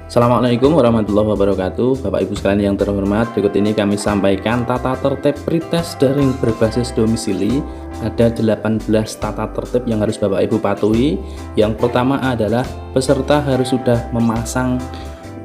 Assalamualaikum warahmatullahi wabarakatuh. Bapak Ibu sekalian yang terhormat, berikut ini kami sampaikan tata tertib pretest daring berbasis domisili. Ada 18 tata tertib yang harus Bapak Ibu patuhi. Yang pertama adalah peserta harus sudah memasang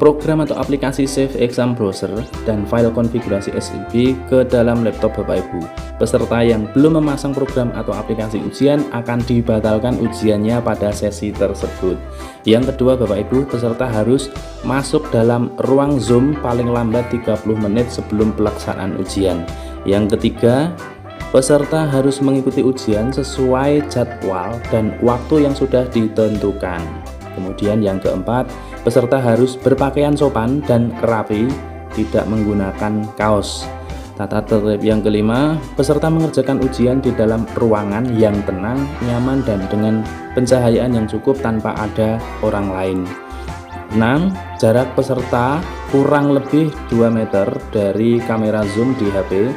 program atau aplikasi Save Exam Browser dan file konfigurasi SIB ke dalam laptop Bapak Ibu. Peserta yang belum memasang program atau aplikasi ujian akan dibatalkan ujiannya pada sesi tersebut. Yang kedua Bapak Ibu, peserta harus masuk dalam ruang Zoom paling lambat 30 menit sebelum pelaksanaan ujian. Yang ketiga, peserta harus mengikuti ujian sesuai jadwal dan waktu yang sudah ditentukan. Kemudian yang keempat, peserta harus berpakaian sopan dan rapi, tidak menggunakan kaos. Tata tertib yang kelima, peserta mengerjakan ujian di dalam ruangan yang tenang, nyaman, dan dengan pencahayaan yang cukup tanpa ada orang lain. 6. Jarak peserta kurang lebih 2 meter dari kamera zoom di HP.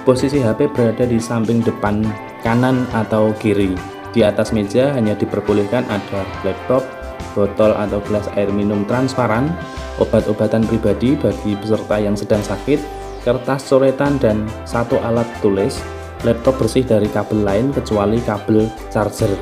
Posisi HP berada di samping depan kanan atau kiri. Di atas meja hanya diperbolehkan ada laptop, botol atau gelas air minum transparan, obat-obatan pribadi bagi peserta yang sedang sakit, kertas coretan, dan satu alat tulis. Laptop bersih dari kabel lain kecuali kabel charger.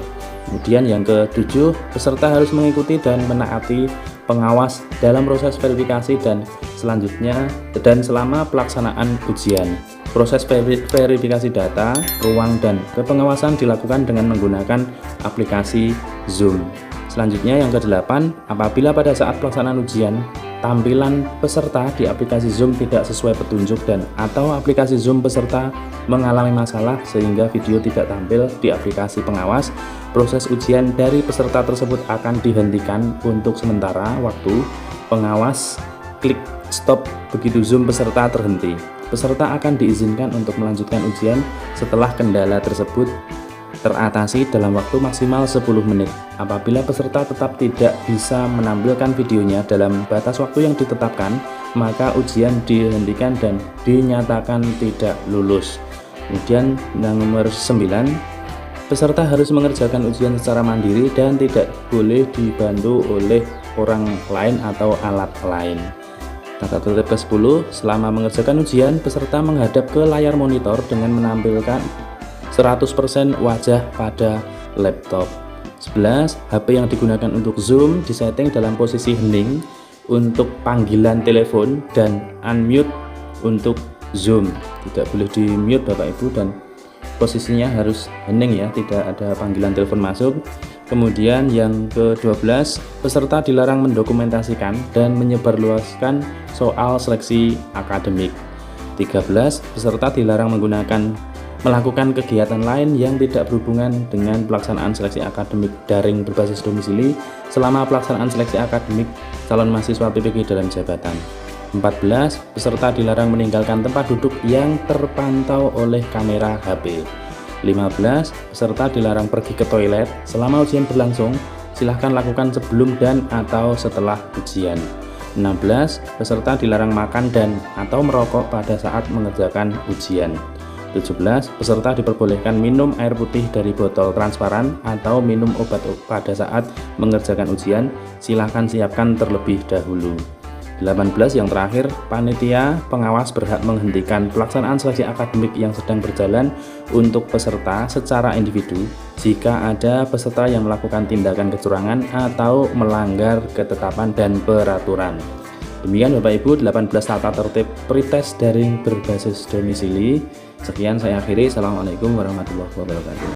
Kemudian yang ketujuh, peserta harus mengikuti dan menaati pengawas dalam proses verifikasi dan selanjutnya dan selama pelaksanaan ujian. Proses verifikasi data, ruang, dan kepengawasan dilakukan dengan menggunakan aplikasi Zoom. Selanjutnya yang ke-8, apabila pada saat pelaksanaan ujian tampilan peserta di aplikasi Zoom tidak sesuai petunjuk dan atau aplikasi Zoom peserta mengalami masalah sehingga video tidak tampil di aplikasi pengawas, proses ujian dari peserta tersebut akan dihentikan untuk sementara waktu. Pengawas klik stop begitu Zoom peserta terhenti. Peserta akan diizinkan untuk melanjutkan ujian setelah kendala tersebut teratasi dalam waktu maksimal 10 menit. Apabila peserta tetap tidak bisa menampilkan videonya dalam batas waktu yang ditetapkan, maka ujian dihentikan dan dinyatakan tidak lulus. Kemudian yang nomor 9, peserta harus mengerjakan ujian secara mandiri dan tidak boleh dibantu oleh orang lain atau alat lain. Tata tertib ke-10, selama mengerjakan ujian, peserta menghadap ke layar monitor dengan menampilkan 100% wajah pada laptop. 11. HP yang digunakan untuk Zoom disetting dalam posisi hening untuk panggilan telepon dan unmute untuk Zoom. Tidak boleh di mute Bapak Ibu dan posisinya harus hening ya, tidak ada panggilan telepon masuk. Kemudian yang ke-12, peserta dilarang mendokumentasikan dan menyebarluaskan soal seleksi akademik. 13. Peserta dilarang melakukan kegiatan lain yang tidak berhubungan dengan pelaksanaan seleksi akademik daring berbasis domisili selama pelaksanaan seleksi akademik calon mahasiswa PPG dalam jabatan. 14. Peserta dilarang meninggalkan tempat duduk yang terpantau oleh kamera HP. 15. Peserta dilarang pergi ke toilet selama ujian berlangsung. Silahkan lakukan sebelum dan atau setelah ujian. 16. Peserta dilarang makan dan atau merokok pada saat mengerjakan ujian. 17. Peserta diperbolehkan minum air putih dari botol transparan atau minum obat pada saat mengerjakan ujian. Silahkan siapkan terlebih dahulu. 18. Yang terakhir, panitia pengawas berhak menghentikan pelaksanaan seleksi akademik yang sedang berjalan untuk peserta secara individu jika ada peserta yang melakukan tindakan kecurangan atau melanggar ketetapan dan peraturan. Demikian Bapak Ibu 18 tata tertib pretest daring berbasis domisili. Sekian saya akhiri. Assalamualaikum warahmatullahi wabarakatuh.